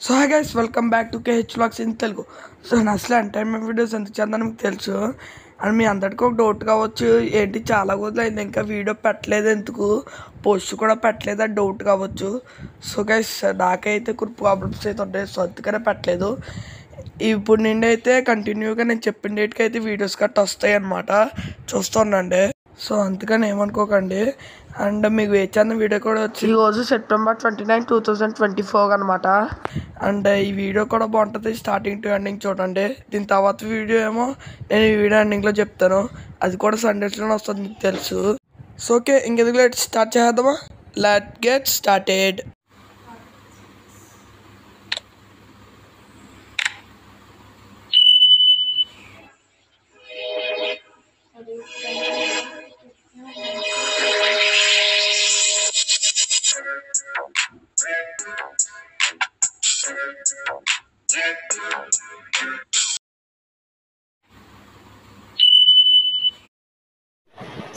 So hi guys, welcome back to KH vlogs in Telugu. So నేను అసలు entertainment videos ఎంత చేద్దామని మీకు తెలుసు. అండ్ మీ అందరికీ ఒక డౌట్ కావచ్చు, ఏంటి చాలా రోజులైంది ఇంకా వీడియో పెట్టలేదు, ఎందుకు పోస్ట్ కూడా పెట్టలేదు అని డౌట్ కావచ్చు. సో గైస్, నాకైతే కొన్ని ప్రాబ్లమ్స్ అయితే ఉంటాయి, సో అందుకనే పెట్టలేదు. ఇప్పుడు నుండి అయితే కంటిన్యూగా నేను చెప్పిన డేట్కి అయితే వీడియోస్ గట్ట వస్తాయి అన్నమాట, చూస్తుండండి. సో అందుకని ఏమనుకోకండి. అండ్ మీకు వేచాన్న వీడియో కూడా వచ్చి ఈరోజు సెప్టెంబర్ 29, 2024 అనమాట. అండ్ ఈ వీడియో కూడా బాగుంటుంది, స్టార్టింగ్ టు ఎండింగ్ చూడండి. దీని తర్వాత వీడియో ఏమో నేను ఈ వీడియో ఎండింగ్లో చెప్తాను, అది కూడా సండేస్లోనే వస్తుంది, మీకు తెలుసు. సో ఓకే, ఇంకెందుకు లేట్ స్టార్ట్ చేద్దామా? Let get started.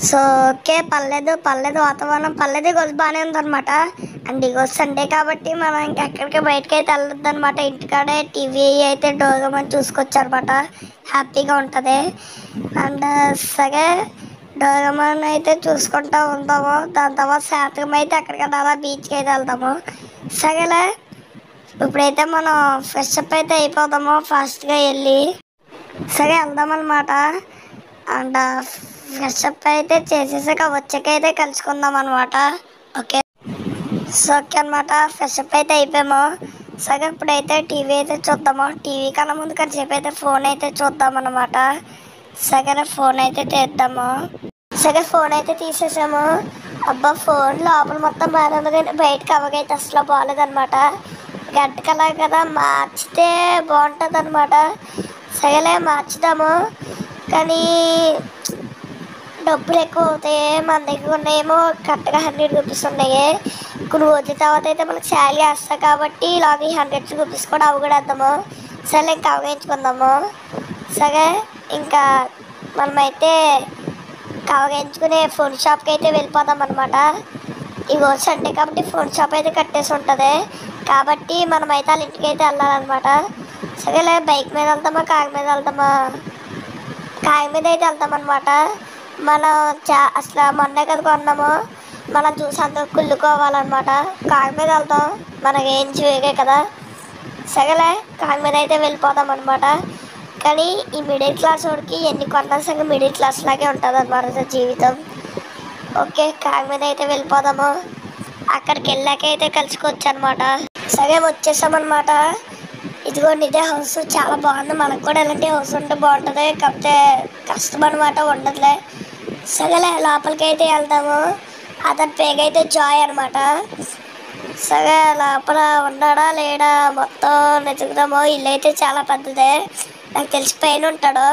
So okay, పర్లేదు వాతావరణం పర్లేదు, ఈరోజు బాగానే ఉందన్నమాట. అండ్ ఈరోజు సండే కాబట్టి మనం ఇంకెక్కడికి బయటకి అయితే వెళ్ళొద్దు అనమాట. ఇంటికాడే టీవీ అయితే డోరేమోన్ చూసుకోవచ్చు అనమాట, హ్యాపీగా ఉంటుంది. అండ్ సరే, డోరేమోన్ అయితే చూసుకుంటూ ఉంటాము. దాని తర్వాత సాయంత్రం అయితే ఎక్కడికైనా అలా బీచ్కి అయితే వెళ్తాము. సరేలే, ఇప్పుడైతే మనం ఫ్రెష్ అప్ అయితే అయిపోతాము ఫాస్ట్గా వెళ్ళి. సరే వెళ్దామన్నమాట. అండ్ ఫ్రెష్ అప్ అయితే చేసేసాక వచ్చాకైతే కలుసుకుందాం అనమాట. ఓకే, సో ఓకే అనమాట, ఫ్రెష్ అప్ అయితే అయిపోయాము. సరే ఇప్పుడైతే టీవీ అయితే చూద్దాము. టీవీ కన్నా ముందు కాసేపు అయితే ఫోన్ అయితే చూద్దాం అనమాట. సరే ఫోన్ అయితే తీద్దాము. సరే ఫోన్ అయితే తీసేసాము. అబ్బా, ఫోన్ లోపల మొత్తం బాగానే ఉంది కానీ బయట కవర్ అయితే అసలు బాగాలేదన్నమాట. గడ్డ కలర్ కదా, మార్చితే బాగుంటుంది అనమాట. సరేలే మార్చుదాము, కానీ డబ్బులు ఎక్కువ అవుతాయి. మన దగ్గర ఉన్నాయేమో కరెక్ట్గా 100 రూపీస్ ఉన్నాయి. కొన్ని రోజుల తర్వాత అయితే మనకు శాలరీ వేస్తాం కాబట్టి ఇలాగే 100 రూపీస్ కూడా అవగడేద్దాము. సరే ఇంకా అవగించుకుందాము. సరే ఇంకా మనమైతే అవగించుకునే ఫోన్ షాప్కి అయితే వెళ్ళిపోదాం అనమాట. ఈ రోజు సండే కాబట్టి ఫోన్ షాప్ అయితే కట్టేసి ఉంటుంది, కాబట్టి మనమైతే వాళ్ళ ఇంటికి అయితే వెళ్ళాలన్నమాట. సరేలే, బైక్ మీద వెళ్తామా కార్ మీద వెళ్తామా? కార్ మీద అయితే వెళ్తామన్నమాట. మనం అసలు మొన్నే కదా కొన్నాము, మనం చూసి అంత కుళ్ళుకోవాలన్నమాట. కార్ మీద వెళ్తాం, మనకి ఏం చూయగే కదా. సరేలే, కార్ మీద అయితే వెళ్ళిపోదాం అనమాట. కానీ ఈ మిడిల్ క్లాస్ వాడికి ఎన్ని కొన్నా సరే మిడిల్ క్లాస్ లాగే ఉంటుంది అనమాట జీవితం. ఓకే, కార్ మీద అయితే వెళ్ళిపోదాము. అక్కడికి వెళ్ళాక అయితే కలుసుకోవచ్చు అనమాట. సరే వచ్చేసామన్నమాట. ఇదిగోండి, ఇదే హౌస్, చాలా బాగుంది. మనకు కూడా ఇలాంటి హౌస్ ఉంటే బాగుంటుంది, కాకపోతే కష్టం అనమాట, ఉండదులే. సరేలే, లోపలికి అయితే వెళ్తాము. అతని పేరు అయితే జాయ్ అనమాట. సరే లోపల ఉన్నాడా లేడా మొత్తం వెతుకుదాము. ఇల్లు అయితే చాలా పెద్దదే, నాకు తెలిసి పైన ఉంటాడు.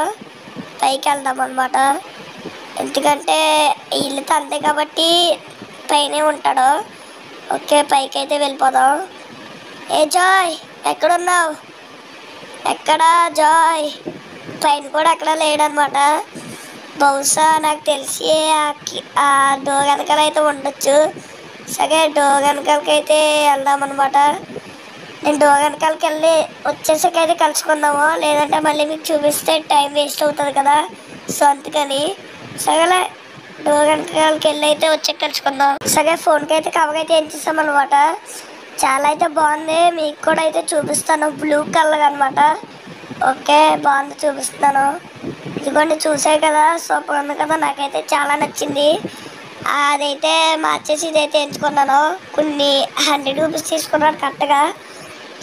పైకి వెళ్దాం అనమాట, ఎందుకంటే ఇల్లుతో అంతే కాబట్టి పైనే ఉంటాడు. ఓకే, పైకి అయితే వెళ్ళిపోదాం. ఏ జాయ్, ఎక్కడున్నావు? ఎక్కడా జాయ్? పైన కూడా ఎక్కడ లేడనమాట. బహుశా నాకు తెలిసి ఆ డోర్ వెనకాల అయితే ఉండొచ్చు. సరే డోర్ వెనకాలకి అయితే వెళ్దామన్నమాట. నేను డోర్ వెనకాలకి వెళ్ళి వచ్చేసాక అయితే కలుసుకుందాము, లేదంటే మళ్ళీ మీకు చూపిస్తే టైం వేస్ట్ అవుతుంది కదా. సో అందుకని సరేలే, డోర్ వెనకాలకి వెళ్ళి అయితే వచ్చాక కలుసుకుందాం. సరే ఫోన్కి అయితే కవర్ అయితే ఏం చేస్తామన్నమాట. చాలా అయితే బాగుంది, మీకు కూడా అయితే చూపిస్తాను. బ్లూ కలర్ అనమాట. ఓకే, బాగుంది, చూపిస్తాను. ఇదిగోండి, చూసాయి కదా, సూపర్ ఉంది కదా, నాకైతే చాలా నచ్చింది. అదైతే మార్చేసి ఇదైతే ఎంచుకున్నాను. కొన్ని 100 రూపీస్ తీసుకున్నాను కరెక్ట్గా.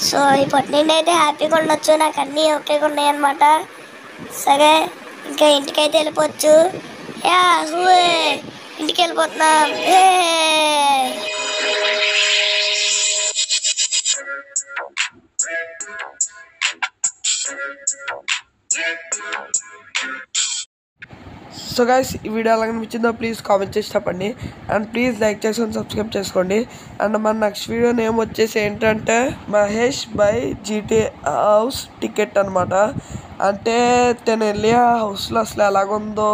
సో ఇప్పటి నుండి అయితే హ్యాపీగా ఉండొచ్చు, నాకు అన్నీ ఓకేగా ఉన్నాయి అనమాట. సరే ఇంకా ఇంటికైతే వెళ్ళిపోవచ్చు. యా హూయే, ఇంటికి వెళ్ళిపోతున్నాం. సో గైస్, ఈ వీడియో ఎలా అనిపించిందో ప్లీజ్ కామెంట్ చేసి చెప్పండి. అండ్ ప్లీజ్ లైక్ చేసుకొని సబ్స్క్రైబ్ చేసుకోండి. అండ్ మన నెక్స్ట్ వీడియో నేమ్ వచ్చేసి ఏంటంటే Mahesh by GT house ticket అనమాట. అంటే తను వెళ్ళి ఆ హౌస్లో అసలు ఎలాగుందో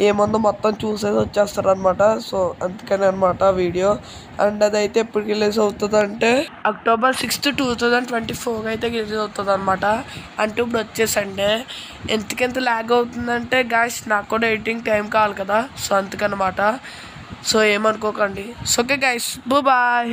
ఏముందో మొత్తం చూసేసి వచ్చేస్తారు అనమాట. సో అందుకని అనమాట వీడియో. అండ్ అదైతే ఎప్పుడు రిలీజ్ అవుతుంది అంటే October 6th 2024 అయితే రిలీజ్ అవుతుంది అనమాట. అంటే ఇప్పుడు వచ్చే సండే. ఎందుకెంత ల్యాగ్ అవుతుందంటే గాయస్ నాకు కూడా ఎడిటింగ్ టైం కావాలి కదా, సో అందుకనమాట. సో ఏమనుకోకండి. So okay guys, bye.